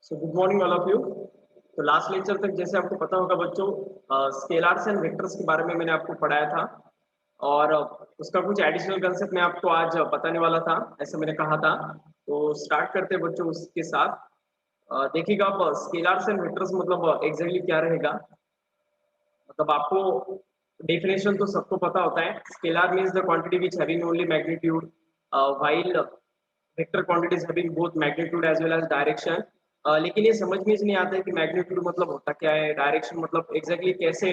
So good morning all of you. तो last lecture तक जैसे आपको पता होगा बच्चों, स्केलर्स एंड वेक्टर्स के बारे में मैंने आपको पढ़ाया था और उसका कुछ एडिशनल कंसेप्ट मैं आपको आज बताने वाला था, ऐसे मैंने कहा था। तो स्टार्ट करते हैं बच्चों उसके साथ। देखिएगा आप, स्केलर्स एंड वेक्टर्स मतलब एग्जैक्टली क्या रहेगा। मतलब आपको डेफिनेशन तो सबको पता होता है। Scalar means the quantity which having only magnitude, while vector quantities having both magnitude as well as direction. लेकिन ये समझ में नहीं आता है कि मैग्नीट्यूड मतलब होता क्या है, डायरेक्शन मतलब एग्जैक्टली कैसे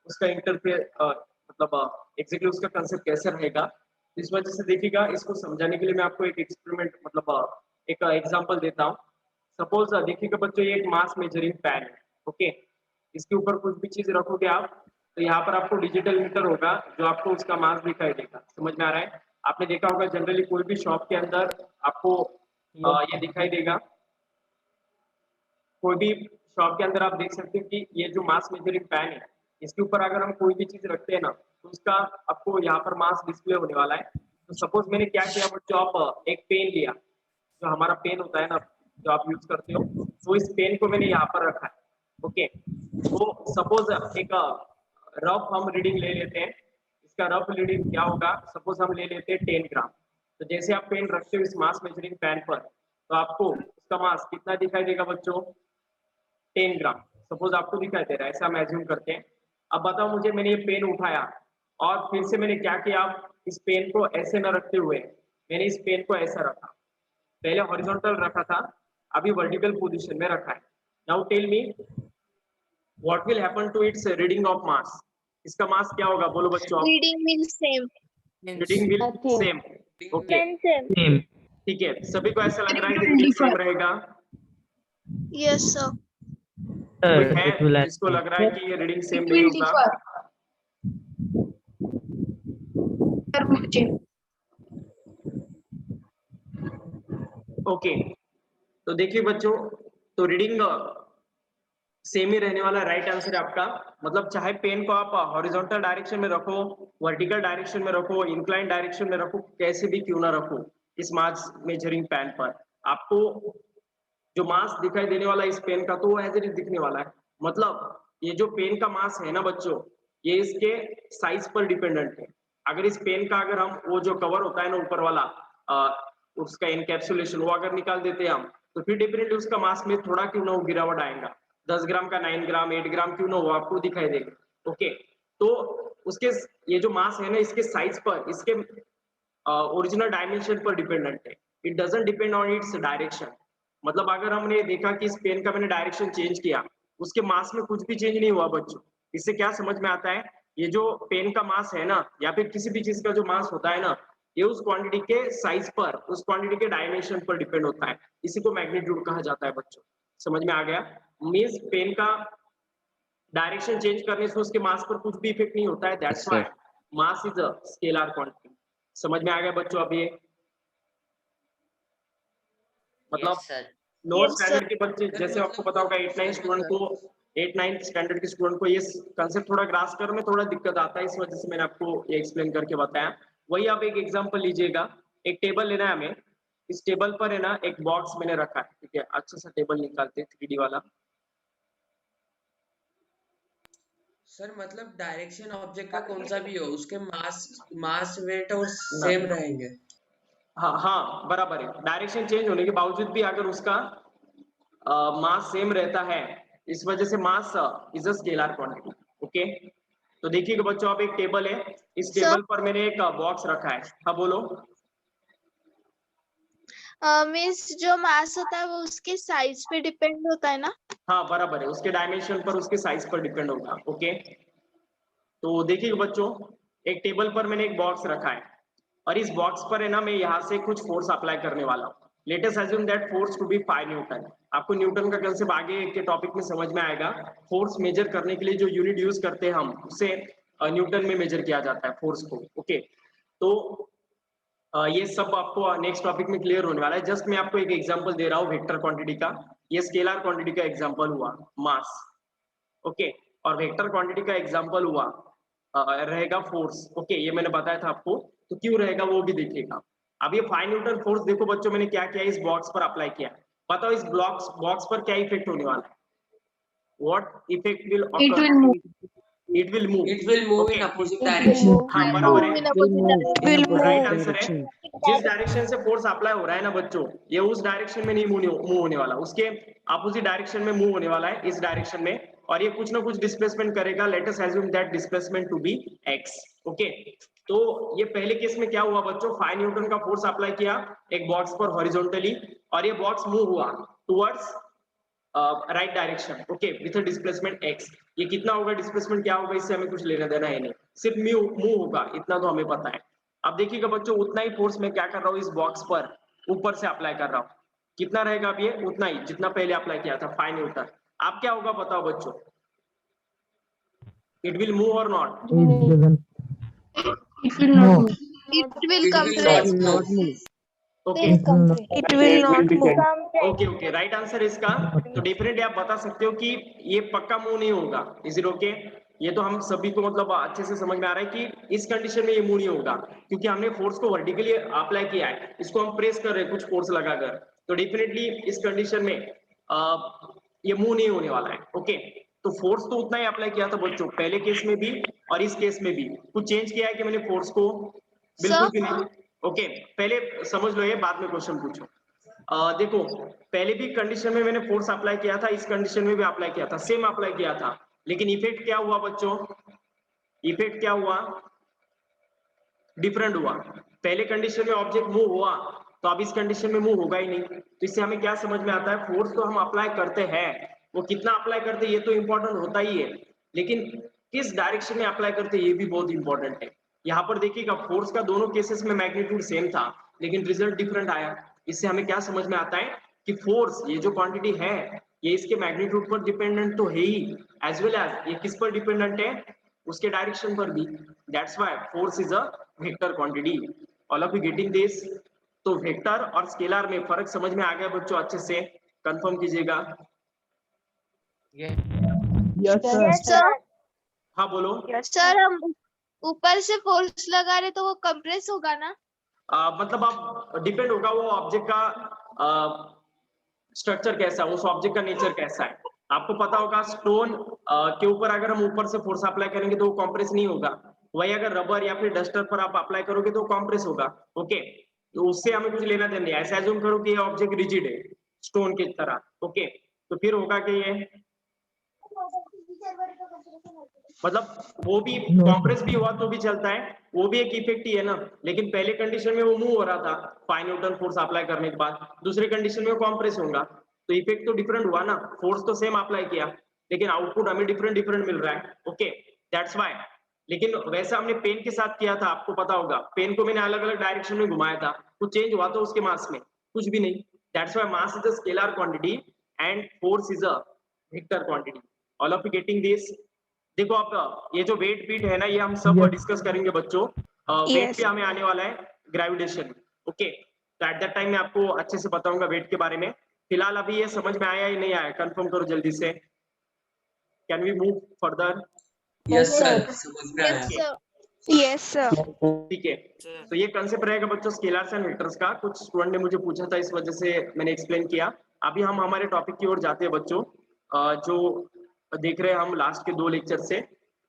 उसका इंटरफेयर, मतलब एग्जैक्टली उसका कंसेप्ट कैसे रहेगा। इस वजह से देखिएगा, इसको समझाने के लिए मैं आपको एक एक्सपेरिमेंट मतलब एक एग्जांपल देता हूँ। सपोज देखिएगा बच्चों, ये एक मास मेजरिंग पैन है। ओके, इसके ऊपर कुछ भी चीज रखोगे आप, तो यहाँ पर आपको डिजिटल मीटर होगा जो आपको उसका मास दिखाई देगा। समझ में आ रहा है? आपने देखा होगा जनरली कोई भी शॉप के अंदर आपको ये दिखाई देगा। कोई भी शॉप के अंदर आप देख सकते हो कि ये जो मास मेजरिंग पैन है, इसके ऊपर अगर हम कोई भी चीज रखते हैं ना, तो उसका आपको यहाँ पर मास डिस्प्ले होने वाला है। तो सपोज मैंने क्या किया बच्चों, आप एक पेन लिया, जो हमारा पेन होता है ना, जो आप यूज करते हो, तो इस पेन को मैंने यहाँ पर रखा है। ओके, तो सपोज एक रफ हम रीडिंग ले लेते हैं। इसका रफ रीडिंग क्या होगा, सपोज हम ले लेते हैं 10 ग्राम। तो जैसे आप पेन रखते हो इस मास मेजरिंग पैन पर, तो आपको उसका मास कितना दिखाई देगा बच्चों? 10 ग्राम सपोज आपको दिखाई दे रहा है, ऐसा हम एज्यूम करते हैं। अब बताओ मुझे, मैंने ये पेन उठाया और फिर से मैंने क्या किया, इस पेन को ऐसे न रखते हुए मैंने इस पेन को ऐसा रखा। पहले हॉरिजॉन्टल रखा था, अभी वर्टिकल पोजीशन में रखा है। Now tell me what will happen to its reading of mass. इसका मास क्या होगा, बोलो बच्चों आप। Reading will same. Reading will Same. Same. Okay, Same. Same. ठीक है, सभी को ऐसा लग रहा है कि रीडिंग सेम रहेगा? Yes, sir. कोई Sir, है it will जिसको लग रहा है कि ये रीडिंग सेम It नहीं will होगा? differ. ओके, तो देखिए बच्चों, तो रीडिंग सेम ही रहने वाला राइट आंसर है आपका। मतलब चाहे पेन को आप हॉरिजॉन्टल डायरेक्शन में रखो, वर्टिकल डायरेक्शन में रखो, इंक्लाइन डायरेक्शन में रखो, कैसे भी क्यों ना रखो, इस मास मेजरिंग पेन पर आपको जो मास दिखाई देने वाला है इस पेन का, तो वो एज इट इज दिखने वाला है। मतलब ये जो पेन का मास है ना बच्चों, ये इसके साइज पर डिपेंडेंट है। अगर इस पेन का अगर हम वो जो कवर होता है ना ऊपर वाला, उसका इनकैप्सुलेशन वो अगर निकाल देते हैं हम, तो फिर डेफिनेटली उसका मास में थोड़ा क्यों ना हो गिरावट आएगा। 10 ग्राम का 9 ग्राम 8 ग्राम क्यों ना हो, आपको दिखाई देगा। ओके, तो उसके ये जो मास है ना, इसके साइज पर, इसके ओरिजिनल डायमेंशन पर डिपेंडेंट है। It doesn't depend on its direction. मतलब अगर हमने देखा कि इस पेन का मैंने डायरेक्शन चेंज किया, उसके मास में कुछ भी चेंज नहीं हुआ बच्चों। इससे क्या समझ में आता है, ये जो पेन का मास है ना, या फिर किसी भी चीज का जो मास होता है ना, ये उस क्वांटिटी के साइज पर, उस क्वांटिटी के डायमेंशन पर डिपेंड होता है। इसी को मैग्नीट्यूड कहा जाता है बच्चों। समझ में आ गया? मीन्स पेन का डायरेक्शन चेंज करने से उसके मास पर कुछ भी इफेक्ट नहीं होता है। That's why mass is a scalar quantity. समझ में आ गया बच्चों? अब ये मतलब yes sir. Lower Yes, sir. Standard के बच्चे, जैसे आपको पता होगा 8-9 स्टूडेंट को, 8-9 स्टैंडर्ड के स्टूडेंट को ये कंसेप्ट थोड़ा ग्रास्प करने में थोड़ा दिक्कत आता है। इस वजह से मैंने आपको ये एक्सप्लेन करके बताया। वही आप एक एग्जांपल लीजिएगा। एक टेबल लेना है हमें, इस टेबल पर है ना एक बॉक्स मैंने रखा है। ठीक है, अच्छा सा टेबल निकालते हैं 3D वाला। सर मतलब डायरेक्शन ऑब्जेक्ट का कौन सा भी हो, उसके मास वेट और ना, सेम रहेंगे। हाँ हाँ बराबर है। डायरेक्शन चेंज होने के बावजूद भी अगर उसका मास सेम रहता है, इस वजह से mass is a scalar quantity. Okay, तो देखिएगा बच्चों, अब एक टेबल है, इस Sir, टेबल पर मैंने एक बॉक्स रखा है। हाँ बोलो। मीन्स जो मास होता है वो उसके साइज पे डिपेंड होता है ना? हाँ बराबर है, उसके डायमेंशन पर, उसके साइज पर डिपेंड होगा। ओके, तो देखिए बच्चों, एक टेबल पर मैंने एक बॉक्स रखा है और इस बॉक्स पर है ना मैं यहाँ से कुछ फोर्स अप्लाई करने वाला हूँ। Let us assume that force to be 5 newton. आपको न्यूटन का कंसेप्ट आगे के टॉपिक में समझ में आएगा। फोर्स मेजर करने के लिए जो यूनिट यूज करते हैं हम, उसे न्यूटन में मेजर किया जाता है फोर्स को। ओके, तो ये सब आपको नेक्स्ट टॉपिक में क्लियर होने वाला है। जस्ट मैं आपको एक एग्जांपल दे रहा हूँ वेक्टर क्वांटिटी का। ये स्केलर क्वांटिटी का एग्जांपल हुआ मास। ओके, और वेक्टर क्वांटिटी का एग्जांपल हुआ रहेगा फोर्स। ओके, ये मैंने बताया था आपको, तो क्यों रहेगा वो भी देखिएगा। अब ये 5 न्यूटन फोर्स देखो बच्चों, मैंने क्या किया, इस बॉक्स पर अप्लाई किया। बताओ इस बॉक्स पर क्या इफेक्ट होने वाला है? What effect will It occur? will move. It will move. It will move okay in opposite It will direction. move. हाँ Will बराबर move है, in opposite direction. in right opposite answer है। direction. जिस direction से force apply हो रहा है ना बच्चों, ये उस डायरेक्शन में नहीं मूव होने वाला, उसके अपोजिट डायरेक्शन में मूव होने वाला है, इस डायरेक्शन में, और ये कुछ ना कुछ डिस्प्लेसमेंट करेगा। Let us assume that displacement to be x। Okay, तो ये पहले केस में क्या हुआ बच्चों, 5 न्यूटन का फोर्स अप्लाई किया एक बॉक्स पर हॉरिजॉन्टली, और ये बॉक्स मूव हुआ towards right direction, okay, with a displacement x। ये कितना होगा डिस्प्लेसमेंट, क्या होगा, इससे हमें कुछ लेना देना है नहीं, सिर्फ मूव होगा, इतना तो हमें पता है। अब देखिएगा बच्चों, उतना ही फोर्स मैं क्या कर रहा हूँ इस बॉक्स पर ऊपर से अप्लाई कर रहा हूँ, कितना रहेगा अब ये, उतना ही जितना पहले अप्लाई किया था 5 न्यूटन। अब क्या होगा बताओ बच्चों, इट विल मूव और not? It doesn't. It will not No, move. It will It will it not compress. will not move. move. Okay It will not. It will not move. Okay okay, right answer इसका। तो definitely आप बता सकते हो कि ये पक्का move नहीं होगा। Is it okay? ये तो हम सभी को मतलब अच्छे से समझ में आ रहा है कि इस कंडीशन में ये मूव नहीं होगा, क्योंकि हमने फोर्स को वर्टिकली अप्लाई किया है, इसको हम प्रेस कर रहे हैं कुछ फोर्स लगाकर, तो डेफिनेटली इस कंडीशन में ये मूव नहीं होने वाला है। ओके, तो फोर्स तो उतना ही अप्लाई किया था बच्चों, पहले केस में भी और इस केस में भी। कुछ चेंज किया है कि मैंने फोर्स को? बिल्कुल भी नहीं। ओके, पहले समझ लो, ये बाद में क्वेश्चन पूछो। देखो, पहले भी कंडीशन में मैंने फोर्स अप्लाई किया था, इस कंडीशन में भी अप्लाई किया था, सेम अप्लाई किया था, लेकिन इफेक्ट क्या हुआ बच्चों, इफेक्ट क्या हुआ, डिफरेंट हुआ। पहले कंडीशन में ऑब्जेक्ट मूव हुआ, तो अब इस कंडीशन में मूव होगा ही नहीं। तो इससे हमें क्या समझ में आता है, फोर्स तो हम अप्लाई करते हैं, वो कितना अप्लाई करते हैं ये तो इंपॉर्टेंट होता ही है, लेकिन किस डायरेक्शन में अप्लाई करते हैं ये भी बहुत इंपॉर्टेंट है। यहाँ पर देखिएगा, फोर्स का दोनों केसेस में मैग्नीट्यूड सेम था, लेकिन रिजल्ट डिफरेंट आया। इससे हमें क्या समझ में आता है कि फोर्स, ये जो क्वांटिटी है, ये इसके मैग्नीट्यूड पर डिपेंडेंट तो है ही, एज वेल एज ये किस पर डिपेंडेंट है, उसके डायरेक्शन पर भी। That's why force is a vector quantity. All of you getting this? तो वेक्टर और स्केलर में फर्क समझ में आ गया बच्चों? अच्छे से कंफर्म कीजिएगा। Yes, sir. Yes, sir. हाँ बोलो। सर, हम ऊपर से फोर्स लगा रहे तो वो कंप्रेस होगा ना? मतलब आप डिपेंड होगा वो ऑब्जेक्ट का स्ट्रक्चर कैसा है, उस ऑब्जेक्ट का नेचर कैसा है। आपको पता होगा स्टोन के ऊपर अगर हम ऊपर से फोर्स अप्लाई करेंगे तो वो कॉम्प्रेस नहीं होगा, वही अगर रबर या फिर डस्टर पर आप अप्लाई करोगे तो कॉम्प्रेस होगा। ओके, तो उससे हमें कुछ लेना देना नहीं। ऐसे एज्यूम करो कि ये ऑब्जेक्ट रिजिड है स्टोन की तरह। ओके, तो फिर होगा कि ये मतलब वो भी कॉम्प्रेस भी हुआ तो भी चलता है, वो भी एक इफेक्ट ही है ना, लेकिन पहले कंडीशन में वो मूव हो रहा था 5 न्यूटन फोर्स अप्लाई करने के बाद, दूसरे कंडीशन में वो कॉम्प्रेस होगा, तो इफेक्ट तो डिफरेंट हुआ ना। फोर्स तो सेम अप्लाई किया, लेकिन आउटपुट हमें डिफरेंट डिफरेंट मिल रहा है। Okay, that's why. लेकिन वैसा हमने पेन के साथ किया था, आपको पता होगा, पेन को मैंने अलग अलग डायरेक्शन में घुमाया था, कुछ चेंज हुआ तो उसके मास में? कुछ भी नहीं। That's why mass is a scalar quantity and force is a vector quantity. All of you getting this? देखो, आप ये जो वेट बीट है ना, ये हम सब Yes. डिस्कस करेंगे बच्चों। वेट पे हमें आने वाला है ग्रेविटेशन। ओके, तो एट दैट टाइम मैं आपको अच्छे से बताऊंगा वेट के बारे में। फिलहाल अभी ये समझ में आया या नहीं आया, कंफर्म करो जल्दी से। Can we move further? Yes, sir. समझ में आया। Yes, sir. Yes, sir. ठीक है, तो ये कंसेप्ट रहेगा बच्चों स्केलर्स एंड वेक्टर्स का। कुछ स्टूडेंट ने मुझे पूछा था, इस वजह से मैंने एक्सप्लेन किया। अभी हम हमारे टॉपिक की ओर जाते हैं बच्चों। जो देख रहे हैं हम लास्ट के 2 लेक्चर से,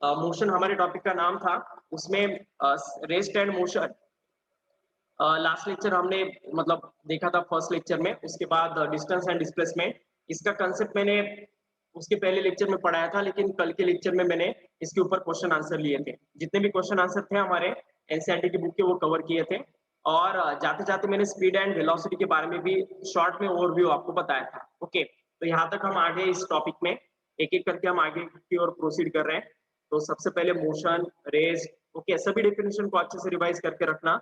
मोशन हमारे टॉपिक का नाम था, उसमें rest and motion last lecture हमने मतलब देखा था फर्स्ट लेक्चर में, उसके बाद डिस्टेंस एंड डिस्प्लेसमेंट, इसका कंसेप्ट मैंने उसके पहले लेक्चर में पढ़ाया था, लेकिन कल के लेक्चर में मैंने इसके ऊपर क्वेश्चन आंसर लिए थे। जितने भी क्वेश्चन आंसर थे हमारे एनसीईआरटी की बुक के, वो कवर किए थे। और जाते जाते मैंने स्पीड एंड वेलोसिटी के बारे में भी शॉर्ट में ओवरव्यू आपको बताया था। ओके, तो यहाँ तक हम आगे इस टॉपिक में एक एक करके हम आगे की ओर प्रोसीड कर रहे हैं। तो सबसे पहले मोशन, रेस, ओके, सभी डेफिनेशन को अच्छे से रिवाइज करके रखना,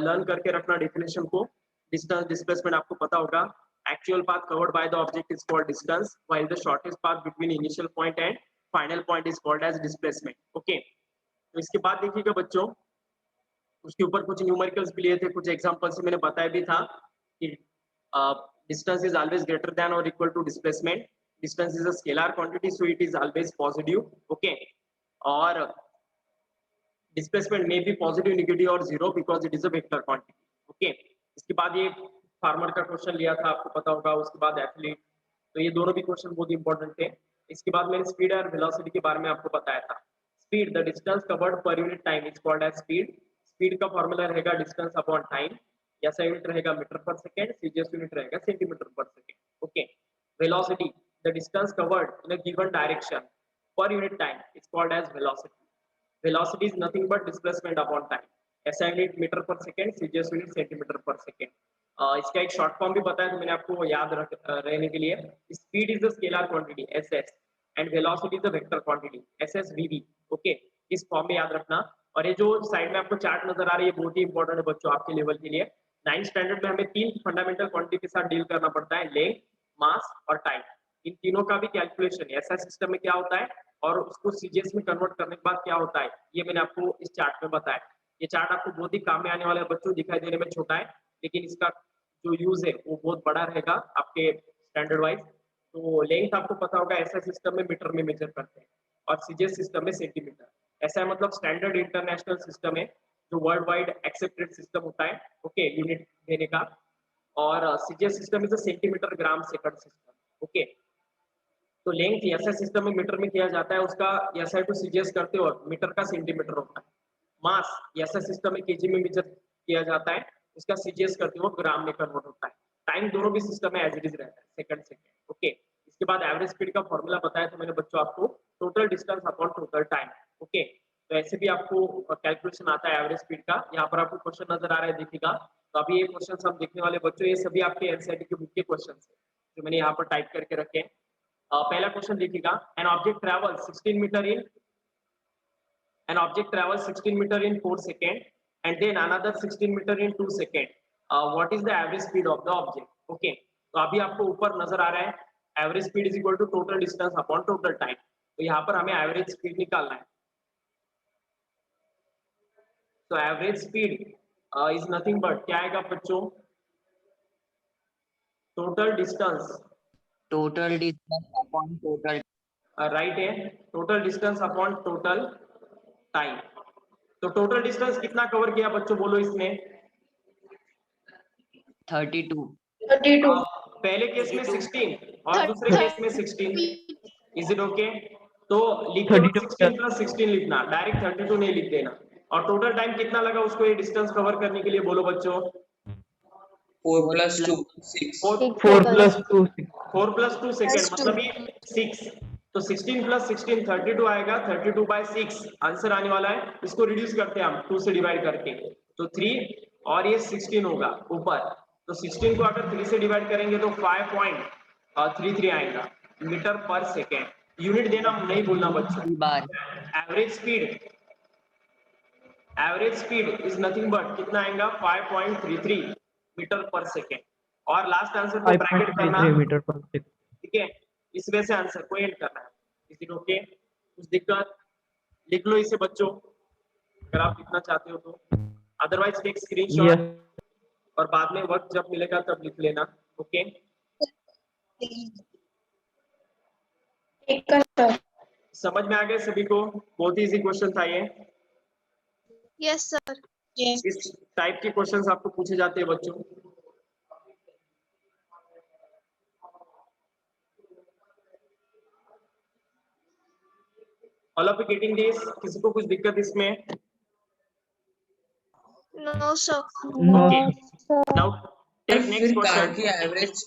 लर्न करके रखना डेफिनेशन को। डिस्टेंस डिस्प्लेसमेंट आपको पता होगा। Actual path covered by the object is called distance, while the shortest path between initial point and final point is called as displacement. Okay, तो इसके बाद देखिएगा बच्चों, उसके ऊपर कुछ न्यूमेरिकल्स भी लिए थे, कुछ एग्जांपल से मैंने बताया भी था कि distance is always greater than और equal to displacement. Distance is a scalar quantity, so it is always positive. Okay, और displacement may be positive, negative or zero because it is a vector quantity. Okay, इसके बाद ये farmer का question लिया था, आपको पता होगा, उसके बाद एथलीट, तो ये दोनों भी क्वेश्चन बहुत इंपॉर्टेंट थे। इसके बाद मैंने स्पीड और वेलोसिटी के बारे में आपको बताया था। Speed, the distance covered per unit time is called as speed. Speed का फॉर्मूला रहेगा डिस्टेंस अपॉन टाइम, ऐसा यूनिट रहेगा metre per second, CGS unit रहेगा centimetre per second. Okay, velocity, the distance covered in a given direction per unit time is called as velocity. Velocity is nothing but displacement upon time, ऐसा unit metre per second, CGS unit centimetre per second. इसका एक short form भी बताया तो मैंने आपको याद रहने के लिए, speed is the scalar quantity SS and velocity is the vector quantity SSVV. Okay, इस फॉर्म में याद रखना। और ये जो साइड में आपको चार्ट नजर आ रही है बहुत ही इंपॉर्टेंट है बच्चों आपके लेवल के लिए। 9th स्टैंडर्ड में हमें 3 फंडामेंटल क्वांटिटी के साथ डील करना पड़ता है, लेंथ, मास और टाइम। इन तीनों का भी कैलकुलेशन एसआई सिस्टम में क्या होता है और उसको सीजीएस में कन्वर्ट करने के बाद क्या होता है, ये मैंने आपको इस चार्ट में बताया। ये चार्ट आपको बहुत ही काम में आने वाला है बच्चों, दिखाई देने में छोटा है लेकिन इसका जो यूज है वो बहुत बड़ा रहेगा आपके स्टैंडर्ड वाइज। तो लेंथ आपको पता होगा एसआई सिस्टम में मीटर में मेजर करते हैं और सीजीएस सिस्टम में सेंटीमीटर। ऐसा है मतलब स्टैंडर्ड इंटरनेशनल सिस्टम है जो वर्ल्ड वाइड एक्सेप्टेड सिस्टम होता है, ओके, यूनिट देने का। और CGS system is a centimetre gram second system. Okay, तो लेंथ एसआई सिस्टम में मीटर में किया जाता है, उसका एसआई टू सीजीएस करते हो मीटर का सेंटीमीटर होता है। मास एसआई सिस्टम में केजी में मेजर किया जाता है, उसका सीजीएस करते हो ग्राम में कन्वर्ट होता है। टाइम दोनों भी सिस्टम में एज इट इज रहता है, सेकंड सेकंड। ओके, इसके बाद एवरेज स्पीड का फॉर्मूला बताया तो मैंने बच्चों आपको, total distance upon total time. Okay, तो ऐसे भी आपको कैलकुलेशन आता है एवरेज स्पीड का। यहाँ पर आपको क्वेश्चन नजर आ रहा है, देखिएगा। तो अभी ये क्वेश्चन हम देखने वाले बच्चों, ये सभी आपके एनसीईआरटी की बुक के क्वेश्चन है जो मैंने यहाँ पर टाइप करके रखे हैं। पहला क्वेश्चन देखिएगा, an object travel 16 metre in an object travels 16 meter in 4 seconds and then another 16 meter in 2 seconds. What is the average speed of the object? Okay, तो अभी आपको ऊपर नजर आ रहा है average speed is equal to total distance upon total time. तो यहाँ पर हमें एवरेज स्पीड निकालना है। तो average speed is nothing but क्या आएगा बच्चों, total distance upon total right है, total distance upon total time. तो टोटल डिस्टेंस कितना कवर किया बच्चों, बोलो इसने? 32 पहले केस में 16 और दूसरे केस में 16। Is it okay? तो लिखते वक्त 16 प्लस 16 लिखना, डायरेक्ट 32 नहीं लिख देना। और टोटल टाइम कितना लगा उसको ये डिस्टेंस कवर करने के लिए, बोलो बच्चों? 4 + 2 6 4 + 2 सेकेंड, मतलब ये 6। तो 16 + 16 32 आएगा, 32/6 आंसर आने वाला है। इसको रिड्यूस करते हैं हम 2 से डिवाइड करके, तो 3 और ये 16 होगा ऊपर। तो 16 को अगर 3 से डिवाइड करेंगे तो 5.33 आएगा मीटर पर सेकेंड। यूनिट देना नहीं भूलना बच्चों। बार average speed is nothing but कितना आएगा, 5.33 मीटर पर सेकेंड। और लास्ट आंसर को ब्रैकेट करना, मीटर पर सेकंड। ठीक है, इस वजह से आंसर को एंड करना है। Is it okay? कुछ दिक्कत? लिख लो इसे बच्चों अगर आप लिखना चाहते हो तो, अदरवाइज टेक स्क्रीनशॉट और बाद में वक्त जब मिलेगा तब लिख लेना। ओके, समझ में आ गया सभी को? बहुत ही इजी क्वेश्चन था ये। Yes sir. इस टाइप के क्वेश्चंस आपको पूछे जाते हैं बच्चों। All of you getting this? किसी को कुछ दिक्कत इसमें? No sir. Okay, now take next फिर कार क्वेश्चन। की एवरेज,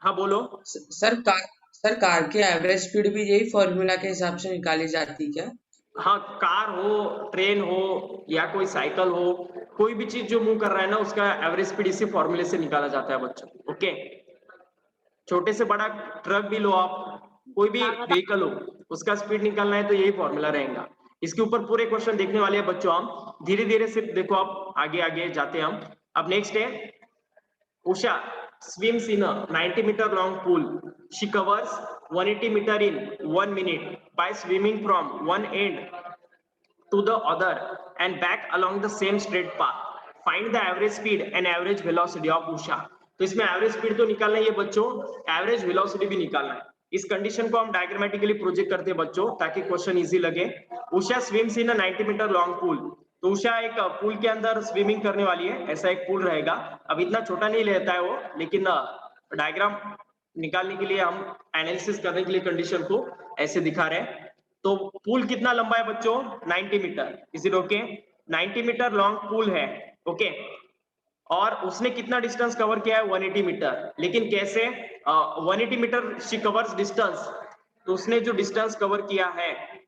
हाँ बोलो। सर कार की एवरेज स्पीड भी यही फॉर्मूला के हिसाब से निकाली जाती है क्या? हाँ, कार हो, ट्रेन हो या कोई साइकिल हो, कोई भी चीज जो मूव कर रहा है ना, उसका एवरेज स्पीड इसी फॉर्मूले से निकाला जाता है बच्चों। ओके, छोटे से बड़ा ट्रक भी लो आप, कोई भी व्हीकल हो, उसका स्पीड निकालना है तो यही फॉर्मूला रहेगा। इसके ऊपर पूरे क्वेश्चन देखने वाले हैं बच्चों हम, धीरे धीरे सिर्फ देखो, आप आगे आगे जाते हैं हम। अब नेक्स्ट है Usha swims in a 90 meter long pool. She covers 180 meter in 1 minute by swimming from one end to the other and back along the same straight path. Find the average speed and average velocity of Usha. तो इसमें average speed तो निकालना ही है बच्चों, average velocity भी निकालना है। इस कंडीशन को हम डायग्रामेटिकली प्रोजेक्ट करते हैं बच्चों ताकि क्वेश्चन इजी लगे। Usha swims in a 90 metre long pool. तो उषा एक पूल के अंदर स्विमिंग करने वाली है, ऐसा एक पूल रहेगा। अब इतना छोटा नहीं लेता है वो, लेकिन डायग्राम निकालने के लिए, हम एनालिसिस करने के लिए कंडीशन को ऐसे दिखा रहे हैं। तो पूल कितना लंबा है बच्चों? 90 metre. Is it okay? 90 metre long pool है, ओके। और उसने कितना डिस्टेंस कवर किया है? 180 मीटर। लेकिन कैसे? 180 मीटर शी कवर्स डिस्टेंस, तो उसने जो डिस्टेंस कवर किया है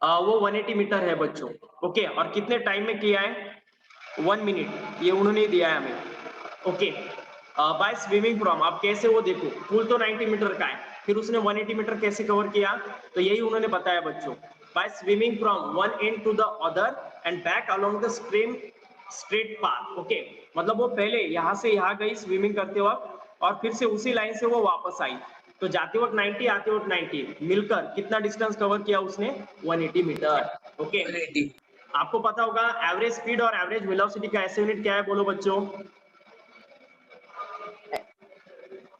वो 180 मीटर है बच्चों, ओके। और कितने टाइम में किया है? 1 मिनट, ये उन्होंने दिया है हमें, ओके। बाय स्विमिंग फ्रॉम, अब कैसे वो देखो, पूल तो 90 मीटर का है, फिर उसने 180 मीटर कैसे कवर किया? तो यही उन्होंने बताया बच्चों, by swimming from one end to the other end back along the stream straight path, okay. मतलब वो पहले यहाँ से यहाँ गई स्विमिंग करते वक्त, और फिर से उसी लाइन से वो वापस आई। तो जाते वक्त 90, आते वक्त 90, मिलकर कितना डिस्टेंस कवर किया उसने? 180 मीटर, ओके। 180 आपको पता होगा एवरेज स्पीड और एवरेज वेलोसिटी का ऐसे यूनिट क्या है, बोलो बच्चों?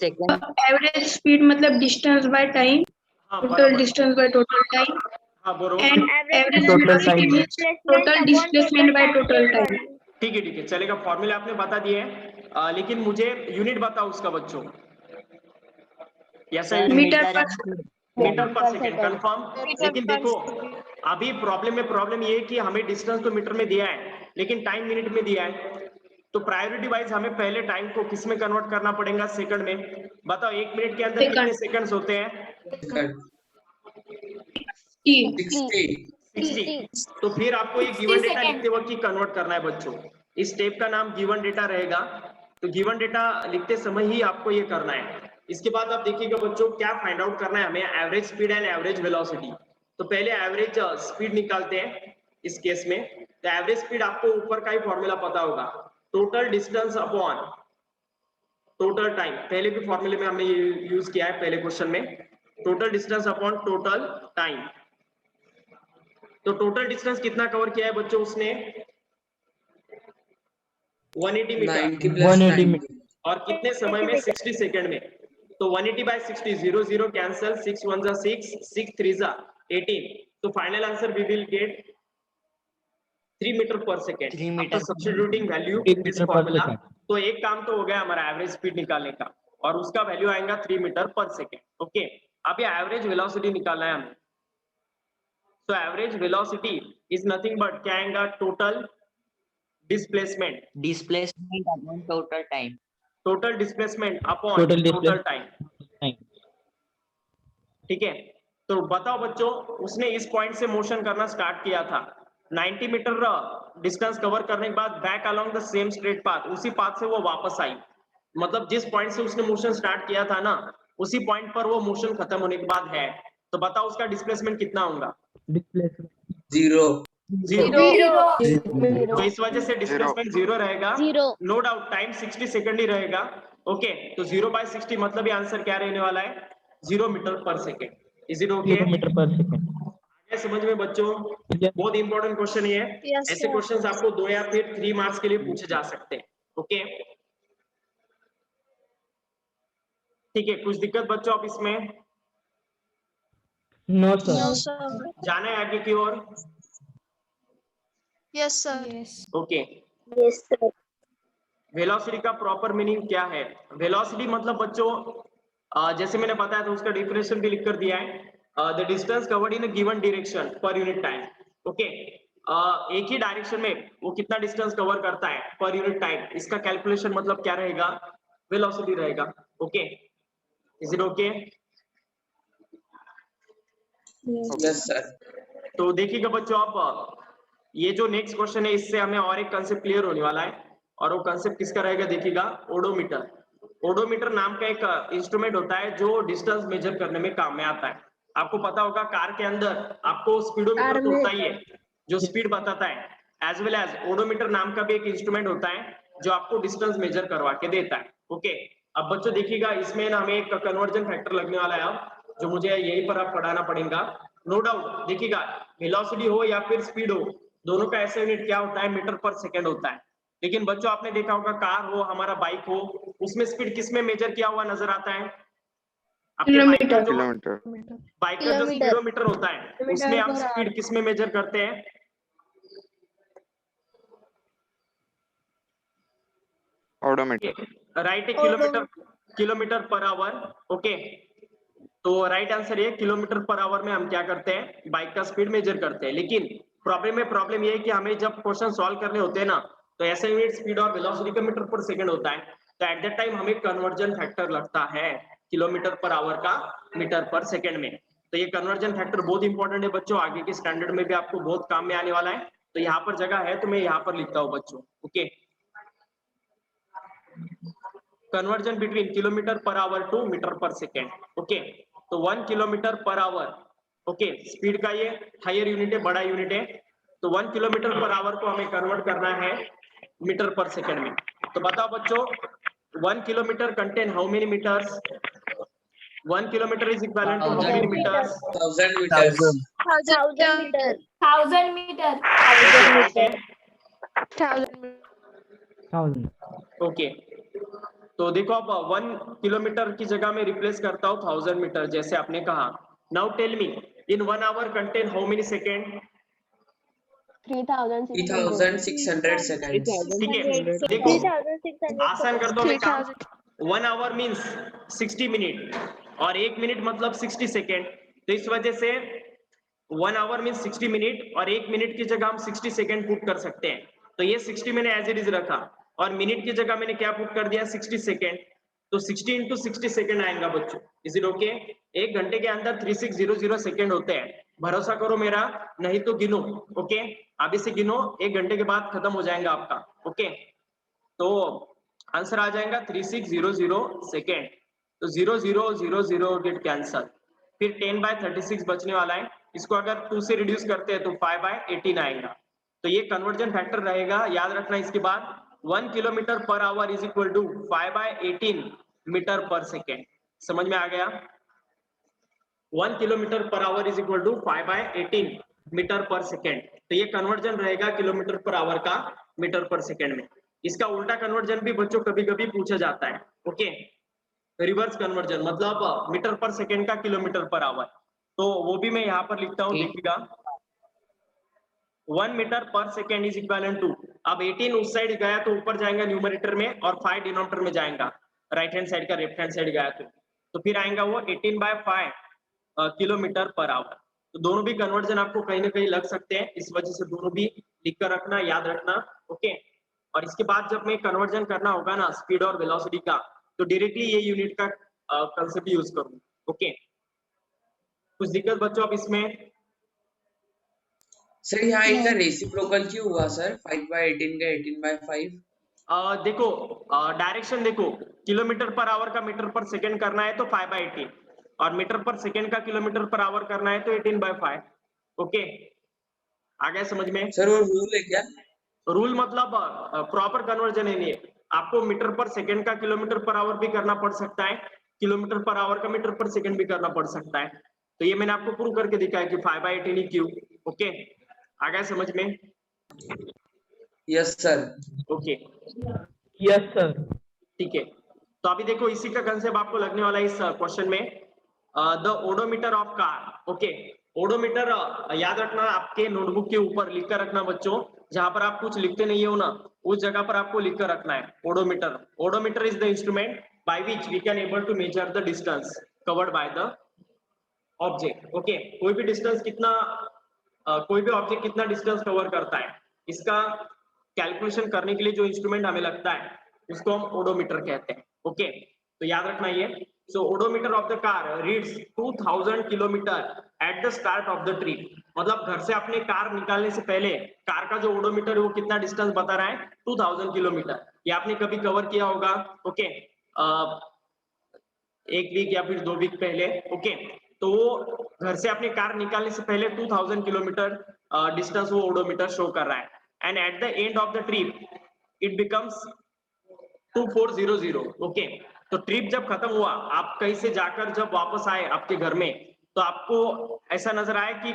सेकंड। एवरेज स्पीड मतलब डिस्टेंस बाय टाइम, हाँ टोटल बराबर, डिस्टेंस बाय टोटल टाइम, हाँ बोलो। And average Total time. Velocity means total displacement by total time. ठीक है चलेगा, फॉर्मूला आपने बता दिए हैं, लेकिन मुझे यूनिट बताओ उसका बच्चों। यस सर मीटर मीटर पर मीटर पर सेकेंड, कंफर्म। लेकिन देखो अभी प्रॉब्लम ये है कि हमें डिस्टेंस तो मीटर में दिया है, लेकिन टाइम मिनट में दिया है। तो प्रायोरिटी वाइज हमें पहले टाइम को किस में कन्वर्ट करना पड़ेगा? सेकंड में। बताओ 1 मिनट के अंदर कितने सेकंड्स होते हैं? 60। तो फिर आपको ये गिवन डेटा लिखते वक्त ही कन्वर्ट करना है बच्चों। इस स्टेप का नाम गिवन डेटा रहेगा। तो गिवन डेटा लिखते समय ही आपको ये करना है। इसके बाद आप देखिएगा बच्चों, क्या फाइंड आउट करना है हमें? Average speed and average velocity. तो पहले एवरेज स्पीड निकालते हैं इस केस में। तो एवरेज स्पीड आपको ऊपर का ही फॉर्मूला पता होगा, total distance upon total time. पहले भी फॉर्मूले में हमने ये यूज किया है पहले क्वेश्चन में, total distance upon total time. तो टोटल डिस्टेंस कितना कवर किया है बच्चों उसने? 180 मीटर। 90 प्लस 180 90 और कितने समय में? 60 सेकंड में। तो 180 by 60, 0 0 कैंसल, 6 1 जा 6, 6 3 जा 18। तो final answer we will get 3 meter per second. 3 meter substituting value 3 this meter per formula. second. तो एक काम तो हो गया हमारा एवरेज स्पीड निकालने का, और उसका वैल्यू आएगा 3 मीटर पर सेकेंड, ओके। अब ये एवरेज वेलोसिटी निकालना है हमें। तो average velocity is nothing but क्या आएगा? Total displacement, displacement upon total time. Total displacement upon Total total displacement. Time, ठीक है। तो बताओ बच्चों, उसने इस पॉइंट से मोशन करना स्टार्ट किया था, 90 मीटर डिस्टेंस कवर करने के बाद back along the same straight path, उसी पाथ से वो वापस आई। मतलब जिस पॉइंट से उसने मोशन स्टार्ट किया था ना, उसी पॉइंट पर वो मोशन खत्म होने के बाद है। तो बताओ उसका डिस्प्लेसमेंट कितना होगा? Displacement. 0 तो इस वजह से डिस्प्लेसमेंट 0 रहेगा। नो डाउट टाइम 60 सेकंड ही रहेगा, ओके। तो 0 by 60 मतलब ये आंसर क्या रहने वाला है? 0 metre per second. Is it okay? 0 meter per second. समझ में बच्चों? Yes. बहुत इंपॉर्टेंट क्वेश्चन ये है। Yes, ऐसे sir. क्वेश्चंस आपको 2 या फिर 3 मार्क्स के लिए पूछे जा सकते हैं, ओके। ठीक है, कुछ दिक्कत बच्चों आप इसमें? No sir. No, sir. जाना है आगे की ओर? Yes, sir. Okay. Yes, sir. Velocity का प्रॉपर मीनिंग क्या है? वेलोसिटी मतलब बच्चों, जैसे मैंने बताया था उसका डिफिनेशन भी लिख कर दिया है, the distance covered in a given direction per unit time, okay. एक ही डायरेक्शन में वो कितना डिस्टेंस कवर करता है पर यूनिट टाइम, इसका कैलकुलेशन मतलब क्या रहेगा? वेलोसिटी रहेगा, okay. Is it okay? Yes sir. तो देखिएगा बच्चों, आप ये जो नेक्स्ट क्वेश्चन है इससे हमें और एक कंसेप्ट क्लियर होने वाला है, और वो कंसेप्ट किसका रहेगा? देखिएगा, ओडोमीटर। ओडोमीटर नाम का एक इंस्ट्रूमेंट होता है जो डिस्टेंस मेजर करने में काम में आता है। आपको पता होगा कार के अंदर आपको स्पीडोमीटर तो होता ही है जो स्पीड बताता है, एज वेल एज ओडोमीटर नाम का भी एक इंस्ट्रूमेंट होता है जो आपको डिस्टेंस मेजर करवा के देता है, ओके। अब बच्चों देखिएगा, इसमें ना हमें एक कन्वर्जन फैक्टर लगने वाला है अब, जो मुझे यहीं पर आप पढ़ाना पड़ेगा, नो डाउट। देखिएगा, वेलोसिटी हो या फिर स्पीड हो, दोनों का ऐसा यूनिट क्या होता है? मीटर पर सेकेंड होता है। लेकिन बच्चों आपने देखा होगा, कार हो, हमारा बाइक हो, उसमें स्पीड किस में मेजर किया हुआ नजर आता है? आपके बाइकर जो स्पीडोमीटर होता है, उसमें आप स्पीड किस में मेजर करते हैं? ऑडोमीटर। राइट है किलोमीटर पर आवर। ओके, तो राइट आंसर ये किलोमीटर पर आवर में हम क्या करते हैं, बाइक का स्पीड मेजर करते हैं। लेकिन प्रॉब्लम ये है कि हमें जब क्वेश्चन सॉल्व करने होते हैं ना, तो ऐसे यूनिट स्पीड और वेलोसिटी का मीटर पर सेकंड होता है, तो एट दैट टाइम हमें कन्वर्जन फैक्टर लगता है किलोमीटर पर आवर का मीटर पर सेकंड में। तो ये कन्वर्जन फैक्टर बहुत इंपॉर्टेंट है बच्चों, आगे के स्टैंडर्ड में भी आपको बहुत काम में आने वाला है। तो यहाँ पर जगह है तो मैं यहाँ पर लिखता हूँ बच्चों। Okay, conversion between kilometre per hour to metre per second. Okay, तो 1 kilometre per hour, okay, speed का ये हायर यूनिट है, बड़ा यूनिट है। तो 1 किलोमीटर पर आवर को हमें कन्वर्ट करना है मीटर पर सेकेंड में। तो बताओ बच्चों, 1 kilometre contain how many metres? 1 kilometre is equivalent to how many metres? 1000 meters. 1000 meter. 1000 meter. 1000. Okay, तो देखो अब 1 किलोमीटर की जगह में रिप्लेस करता हूँ 1000 मीटर, जैसे आपने कहा। Now tell me, in 1 hour contain how many second? 3600 seconds. ठीक है, देखो 3600. आसान कर दो मैं काम। 1 आवर मीन्स 60 मिनट और 1 मिनट मतलब 60 सेकेंड। तो इस वजह से 1 आवर मीन्स 60 मिनट और 1 मिनट की जगह हम 60 सेकेंड पुट कर सकते हैं। तो ये 60 मैंने एज इट इज रखा और मिनट की जगह मैंने क्या पुट कर दिया, 60 सेकेंड। तो 60 इंटू 60 सेकेंड आएगा बच्चों। Is it okay? 1 घंटे के अंदर 3600 सेकेंड होते हैं। भरोसा करो मेरा, नहीं तो गिनो। ओके, अभी से गिनो, 1 घंटे के बाद खत्म हो जाएगा आपका। ओके, तो आंसर आ जाएगा 3600 सेकेंड। तो 0000 गेट कैंसल, फिर 10/36 बचने वाला है। इसको अगर 2 से रिड्यूस करते हैं तो 5/18 आएगा। तो ये कन्वर्जन फैक्टर रहेगा, याद रखना। इसके बाद 1 kilometre per hour is equal to 5/18 metre per second. समझ में आ गया? 1 kilometre per hour is equal to 5/18 metre per second. तो ये कन्वर्जन रहेगा किलोमीटर पर आवर का मीटर पर सेकेंड में। इसका उल्टा कन्वर्जन भी बच्चों कभी कभी पूछा जाता है। ओके, रिवर्स कन्वर्जन मतलब मीटर पर सेकेंड का किलोमीटर पर आवर। तो वो भी मैं यहाँ पर लिखता हूँ, देखिएगा। 1 metre per second is equivalent to, अब 18 उस साइड गया तो ऊपर जाएगा न्यूमरेटर में और 5 डिनोमिनेटर में जाएगा, राइट हैंड साइड का लेफ्ट हैंड साइड गया तो फिर आएगा वो 18/5 किलोमीटर पर आवर। तो दोनों भी कन्वर्जन आपको कहीं ना कहीं लग सकते हैं, इस वजह से दोनों भी लिख कर रखना, याद रखना। ओके, और इसके बाद जब मैं कन्वर्जन करना होगा ना स्पीड और वेलोसिटी का, तो डायरेक्टली ये यूनिट का कंसेप्ट यूज करूँ। ओके, कुछ दिक्कत बच्चों अब इसमें? सर यहाँ इनका रेसिप्रोकल क्यों हुआ सर? 5/18 का 18/5? देखो डायरेक्शन देखो, किलोमीटर पर आवर का मीटर पर सेकेंड करना है तो 5/18 और मीटर पर सेकेंड का किलोमीटर पर आवर करना है तो 18/5। ओके, आ गया समझ में? सर वो रूल है क्या? रूल मतलब प्रॉपर कन्वर्जन है। ये आपको मीटर पर सेकेंड का किलोमीटर पर आवर भी करना पड़ सकता है, किलोमीटर पर आवर का मीटर पर सेकेंड भी करना पड़ सकता है। तो ये मैंने आपको प्रूव करके दिखाया कि 5/18 ही क्यों। ओके, आ गया समझ में? Yes sir. Okay, Yes, sir. ठीक है। तो अभी देखो इसी का कंसेप्ट आपको लगने वाला है इस क्वेश्चन में, the odometer of car. Okay, odometer याद रखना, आपके नोटबुक के ऊपर लिख कर रखना बच्चों, जहां पर आप कुछ लिखते नहीं हो ना उस जगह पर आपको लिख कर रखना है odometer. Odometer is the instrument by which we can able to measure the distance covered by the object. Okay, कोई भी डिस्टेंस कितना कोई भी ऑब्जेक्ट कितना डिस्टेंस कवर करता है, इसका कैलकुलेशन करने के लिए जो इंस्ट्रूमेंट हमें लगता है उसको हम ओडोमीटर कहते हैं। ओके, तो याद रखना ये। So odometer of the car reads 2000 kilometer at the start of the trip. मतलब घर से अपने कार निकालने से पहले कार का जो ओडोमीटर है वो कितना डिस्टेंस बता रहा है, 2000 किलोमीटर। ये आपने कभी कवर किया होगा। ओके, 1 वीक या फिर 2 वीक पहले। ओके, तो घर से अपनी कार निकालने से पहले 2000 किलोमीटर डिस्टेंस वो ओडोमीटर शो कर रहा है। And at the end of the trip it becomes 2400। Okay, तो ट्रिप जब खत्म हुआ, आप कहीं से जाकर जब वापस आए आपके घर में, तो आपको ऐसा नजर आया कि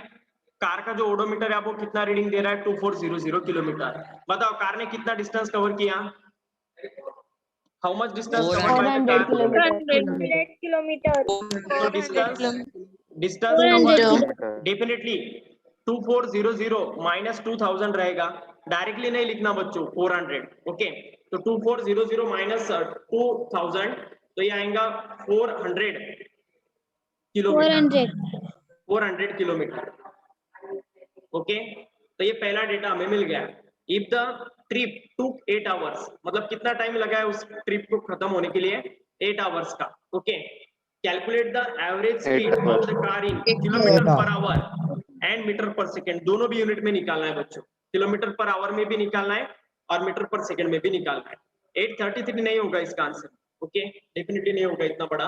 कार का जो ओडोमीटर है वो कितना रीडिंग दे रहा है, 2400 किलोमीटर। बताओ कार ने कितना डिस्टेंस कवर किया? How much distance covered by the car? 400 kilometer. So distance Kilometer. covered definitely 2400 minus 2000 रहेगा। डायरेक्टली नहीं लिखना बच्चों 400, ओके। तो 2400 माइनस 2000, तो ये आएगा 400 किलोमीटर, 400 किलोमीटर, ओके। तो ये पहला डेटा हमें मिल गया। If the trip took 8 hours, मतलब कितना टाइम लगा है उस ट्रिप को खत्म होने के लिए, 8 आवर्स का, okay. Calculate the average speed of the car in kilometre per hour and metre per second, दोनों भी यूनिट में निकालना है बच्चों, किलोमीटर पर आवर में भी निकालना है और मीटर पर सेकेंड में भी निकालना है। 833 नहीं होगा इसका आंसर, ओके, डेफिनेटली नहीं होगा इतना बड़ा,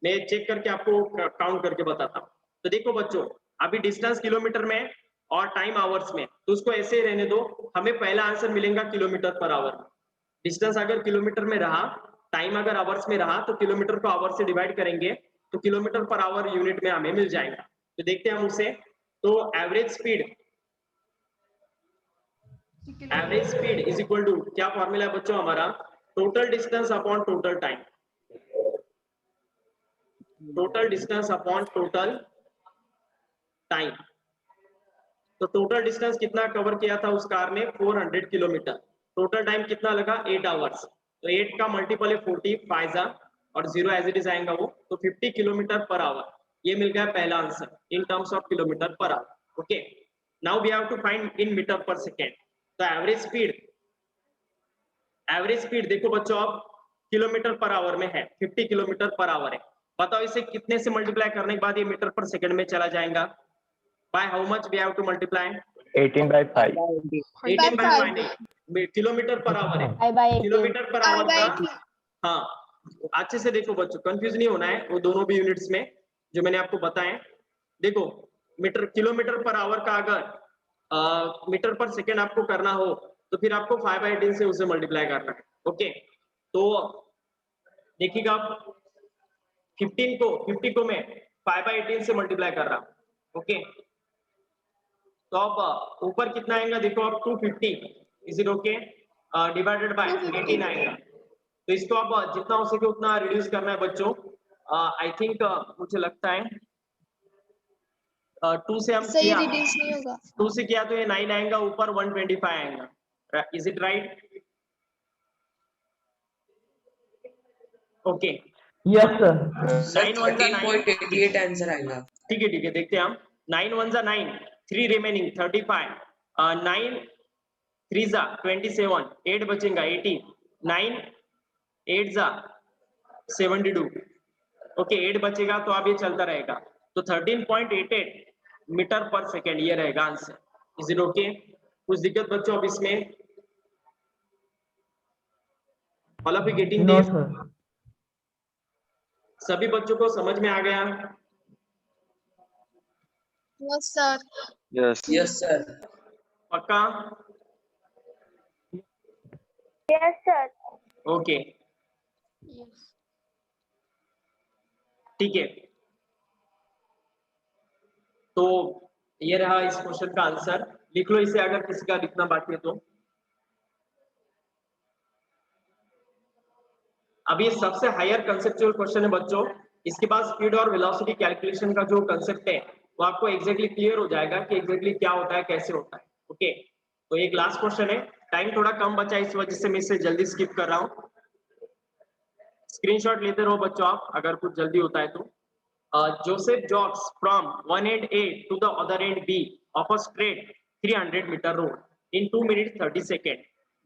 मैं चेक करके आपको काउंट करके बताता हूँ। तो देखो बच्चों, अभी डिस्टेंस किलोमीटर में और टाइम आवर्स में, तो उसको ऐसे ही रहने दो, हमें पहला आंसर मिलेगा किलोमीटर पर आवर। डिस्टेंस अगर किलोमीटर में रहा, टाइम अगर आवर्स में रहा, तो किलोमीटर को आवर से डिवाइड करेंगे तो किलोमीटर पर आवर यूनिट में हमें मिल जाएगा। तो देखते हैं हम उसे। तो average speed is equal to, क्या फॉर्मूला है बच्चों हमारा, total distance upon total time, total distance upon total time. तो टोटल डिस्टेंस कितना कवर किया था उस कार ने, 400 किलोमीटर, टोटल टाइम कितना लगा, 8 आवर्स, तो 8 का मल्टीपल है 45 और 0 एज इट इज आएगा वो, तो 50 किलोमीटर पर आवर, ये मिल गया पहला answer in terms of kilometre per hour, okay. Now we have to find in metre per second. तो एवरेज स्पीड देखो बच्चों, अब किलोमीटर पर आवर में है, 50 किलोमीटर पर आवर है, बताओ इसे कितने से मल्टीप्लाई करने के बाद ये मीटर पर सेकेंड में चला जाएगा, by how much we have to multiply, 18/5 18 by 5 नहीं, किलोमीटर पर आवर है, किलोमीटर पर आवर का, हाँ अच्छे से देखो बच्चों, कंफ्यूज नहीं होना है, वो दोनों भी यूनिट्स में जो मैंने आपको बताए। देखो मीटर, किलोमीटर पर आवर का अगर मीटर पर सेकेंड आपको करना हो तो फिर आपको 5/18 से उसे मल्टीप्लाई करना है, ओके। तो देखिएगा, 50 को मैं 5/18 से मल्टीप्लाई कर रहा हूँ, ओके। तो अब ऊपर कितना आएगा देखो, अब 250 is it okay, divided by 18 आएगा। तो इसको अब जितना हो सके उतना रिड्यूस करना है बच्चों। आई थिंक मुझे लगता है 2 से हम सही किया, रिड्यूस नहीं होगा। 2 से किया तो ये 9 आएगा, ऊपर 125 आएगा, is it right, okay. Yes sir. Sir 9 1 9, 13.88 answer आएगा। ठीक है देखते हैं हम। 9 1 9, 3 रिमेनिंग 35, 9 3 27, 8 बचेगा 80, 9 8 72, ओके 8 बचेगा, तो अब ये चलता रहेगा, तो 13.88 मीटर पर सेकेंड ये रहेगा आंसर, इज इट ओके। कुछ दिक्कत बच्चों अब इसमें, all of you getting no this, sir. सभी बच्चों को समझ में आ गया, यस सर। Yes sir. पक्का, यस सर। ओके ठीक है। तो ये रहा इस क्वेश्चन का आंसर, लिख लो इसे अगर किसी का लिखना बाकी है तो। अब ये सबसे हायर कंसेप्चुअल क्वेश्चन है बच्चों, इसके बाद स्पीड और वेलोसिटी कैलकुलेशन का जो कंसेप्ट है वो आपको एग्जैक्टली क्लियर हो जाएगा कि एग्जैक्टली क्या होता है, कैसे होता है, ओके। तो एक लास्ट क्वेश्चन है, टाइम थोड़ा कम बचा इस वजह से मैं इसे जल्दी स्किप कर रहा हूँ, स्क्रीनशॉट लेते रहो बच्चों आप अगर कुछ जल्दी होता है तो। Joseph jogs from one end A to the other end B of a straight 300 meter road in 2 minutes 30 seconds.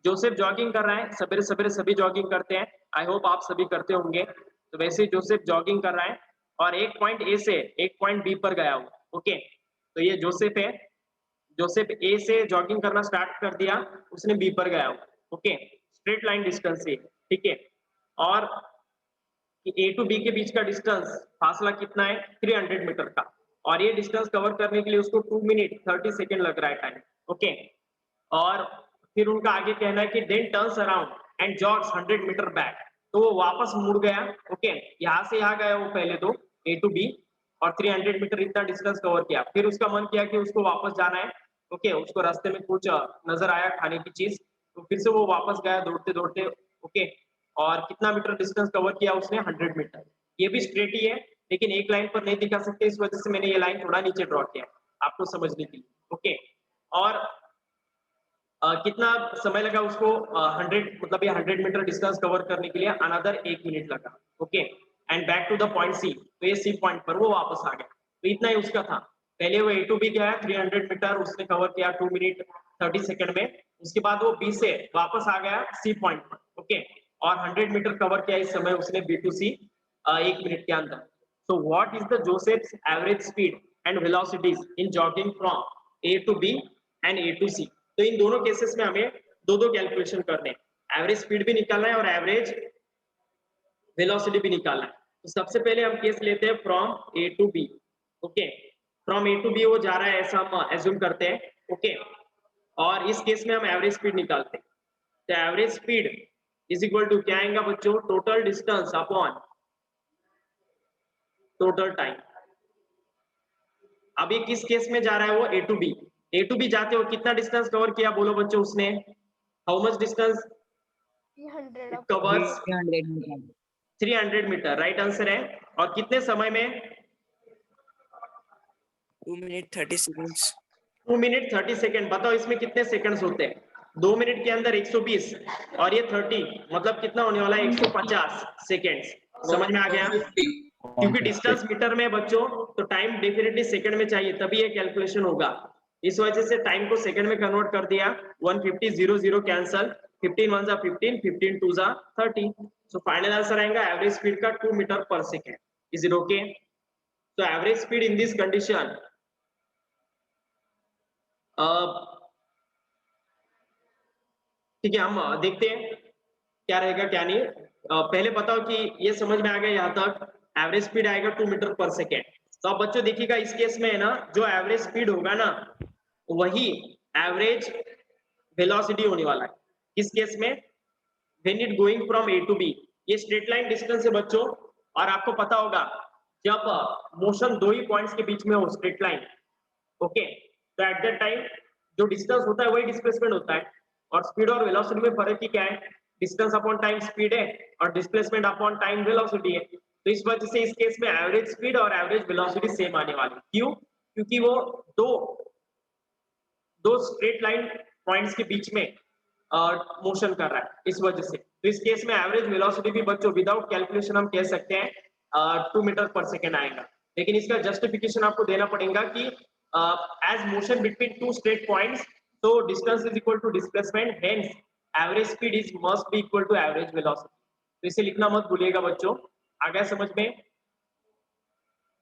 Joseph jogging कर रहा है, सवेरे सवेरे सभी जॉगिंग करते हैं, आई होप आप सभी करते होंगे, तो वैसे ही जोसेफ जॉगिंग कर रहा है और एक पॉइंट ए से एक पॉइंट बी पर गया हुआ, ओके। तो ये जोसेफ है, जोसेफ ए से जॉगिंग करना स्टार्ट कर दिया, उसने बी पर गया हुआ, ओके, स्ट्रेट लाइन डिस्टेंस से, ठीक है। और ए टू बी के बीच का डिस्टेंस फासला कितना है, 300 मीटर का, और ये डिस्टेंस कवर करने के लिए उसको 2 मिनट 30 सेकेंड लग रहा है टाइम, ओके। और फिर उनका आगे कहना है कि then turns around and jogs 100 metre back, तो वो वापस मुड़ गया, ओके, यहाँ से यहाँ गया वो पहले तो ए टू बी और 300 मीटर इतना डिस्टेंस कवर किया, फिर उसका मन किया कि उसको वापस जाना है, ओके, उसको रास्ते में कुछ नजर आया खाने की चीज, तो फिर से वो वापस गया दौड़ते दौड़ते, ओके। और कितना मीटर डिस्टेंस कवर किया उसने, 100 मीटर। ये भी स्ट्रेट ही है लेकिन एक लाइन पर नहीं दिखा सकते, इस वजह से मैंने ये लाइन थोड़ा नीचे ड्रॉ किया आपको समझने के लिए, ओके। और कितना समय लगा उसको 100 मतलब ये 100 मीटर डिस्टेंस कवर करने के लिए अनदर 1 मिनट लगा। Okay, and back to the point C, तो ये सी पॉइंट पर वो वापस आ गया। तो इतना ही उसका था। पहले वो ए टू बी गया 300 मीटर उसने कवर किया 2 मिनट 30 सेकंड में। उसके बाद वो बी से वापस आ गया सी पॉइंट पर। ओके, और 100 मीटर कवर किया इस समय उसने बी टू सी 1 मिनट के अंदर। So what is the Joseph's average speed and velocities in jogging from A to B and A to C. तो इन दोनों केसेस में हमें दो कैलकुलेशन करने हैं, एवरेज स्पीड भी निकालना है और एवरेज वेलोसिटी भी निकालना है। तो सबसे पहले हम केस लेते हैं from A to B. Okay, from A to B वो जा रहा है ऐसा हम एज्यूम करते हैं। ओके, और इस केस में हम एवरेज स्पीड निकालते हैं। तो average speed is equal to क्या आएगा बच्चों, total distance upon total time. अब ये किस केस में जा रहा है वो, A to B. A to B जाते हो कितना डिस्टेंस कवर किया बोलो बच्चों उसने, how much distance 300 covers 300 meter 300 meter, right answer है। और कितने समय में, 2 मिनट 30 seconds. 2 minute 30 second. बताओ इसमें कितने सेकंड्स होते हैं, 2 मिनट के अंदर 120 और ये 30 मतलब कितना होने वाला है 150 सेकंड्स। समझ में आ गया? 150. क्योंकि डिस्टेंस मीटर में बच्चों तो टाइम डेफिनेटली सेकंड में चाहिए तभी ये कैलकुलेशन होगा। इस वजह से टाइम को सेकंड में कन्वर्ट कर दिया। 150 0 कैंसल, 15 1 जा 15, 15 2 जा 30। सो फाइनल आंसर आएगा एवरेज स्पीड का 2 metre per second. Is it okay? So average speed in this condition ठीक है, हम देखते हैं क्या रहेगा क्या नहीं। पहले बताओ कि ये समझ में आ गया यहाँ तक, एवरेज स्पीड आएगा 2 मीटर पर सेकेंड। तो अब बच्चों देखिएगा इस केस में है ना, जो एवरेज स्पीड होगा ना वही एवरेज वेलोसिटी होने वाला है। किस केस में, when it going from A to B. ये स्ट्रेट लाइन डिस्टेंस है बच्चों, और आपको पता होगा जब मोशन दो ही पॉइंट्स के बीच में हो स्ट्रेट लाइन, ओके, तो एट दैट टाइम जो डिस्टेंस होता है वही डिस्प्लेसमेंट होता है। और स्पीड और वेलोसिटी में फर्क ही क्या है, डिस्टेंस अपॉन टाइम स्पीड है और डिस्प्लेसमेंट अपॉन टाइम वेलोसिटी है। तो इस वजह से इस केस में एवरेज स्पीड और एवरेज वेलोसिटी सेम आने वाली। क्यों? क्योंकि वो दो स्ट्रेट लाइन पॉइंट्स के बीच में मोशन कर रहा है, इस वजह से। तो इस केस में एवरेज वेलोसिटी भी बच्चों विदाउट कैलकुलेशन हम कह सकते हैं 2 मीटर पर सेकेंड आएगा। लेकिन इसका जस्टिफिकेशन आपको देना पड़ेगा कि as motion between two straight points, so distance is equal to displacement, hence average speed is must be equal to average velocity। तो इसे लिखना मत भूलिएगा बच्चों। आ गया समझ में?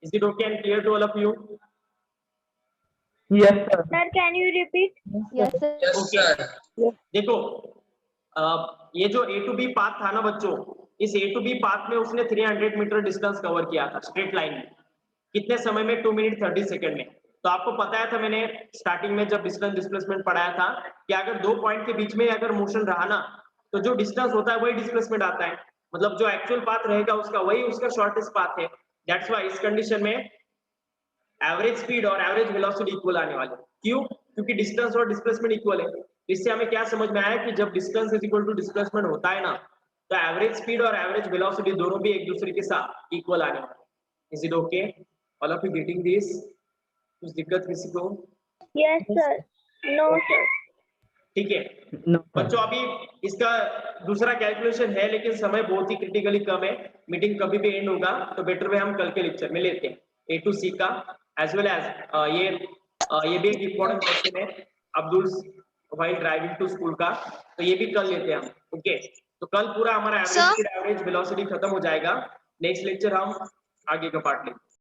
Is it okay and clear to all of you? Yes, sir. Sir, can you repeat? Yes, sir. Yes, Okay. sir. देखो ये जो ए टू बी पाथ था ना बच्चों, इस ए टू बी पाथ में उसने 300 मीटर डिस्टेंस कवर किया था स्ट्रेट लाइन में। कितने समय में? 2 मिनट 30 सेकंड में। तो आपको पता था, मैंने स्टार्टिंग में जब डिस्टेंस डिस्प्लेसमेंट पढ़ाया था कि अगर दो पॉइंट के बीच में अगर मोशन रहा ना, तो जो डिस्टेंस होता है वही डिस्प्लेसमेंट आता है। मतलब जो एक्चुअल पाथ रहेगा उसका वही उसका शॉर्टेस्ट पाथ है। दैट्स व्हाई इस कंडीशन में एवरेज स्पीड और एवरेज वेलोसिटी इक्वल आने वाले। क्यों? क्योंकि डिस्टेंस और डिस्प्लेसमेंट इक्वल है। इससे हमें क्या समझ में आया कि जब distance is equal to displacement होता है ना, तो एवरेज स्पीड और एवरेज वेलोसिटी दोनों भी एक दूसरे के साथ इक्वल आने वाले। Is it okay? All of you getting this? कुछ दिक्कत किसी को? Yes, sir. No, sir. ठीक है No, बच्चों, अभी इसका दूसरा कैलकुलेशन है लेकिन समय बहुत ही क्रिटिकली कम है। मीटिंग कभी भी एंड होगा तो बेटर वे हम कल के लेक्चर में लेते हैं ए टू सी का, एज वेल एज ये भी एक इम्पोर्टेंट क्वेश्चन है Abdul while driving to school का, तो ये भी कल लेते हैं हम। ओके, तो कल पूरा हमारा average Sir? Speed average velocity खत्म हो जाएगा। नेक्स्ट लेक्चर हम आगे का पार्ट लेंगे।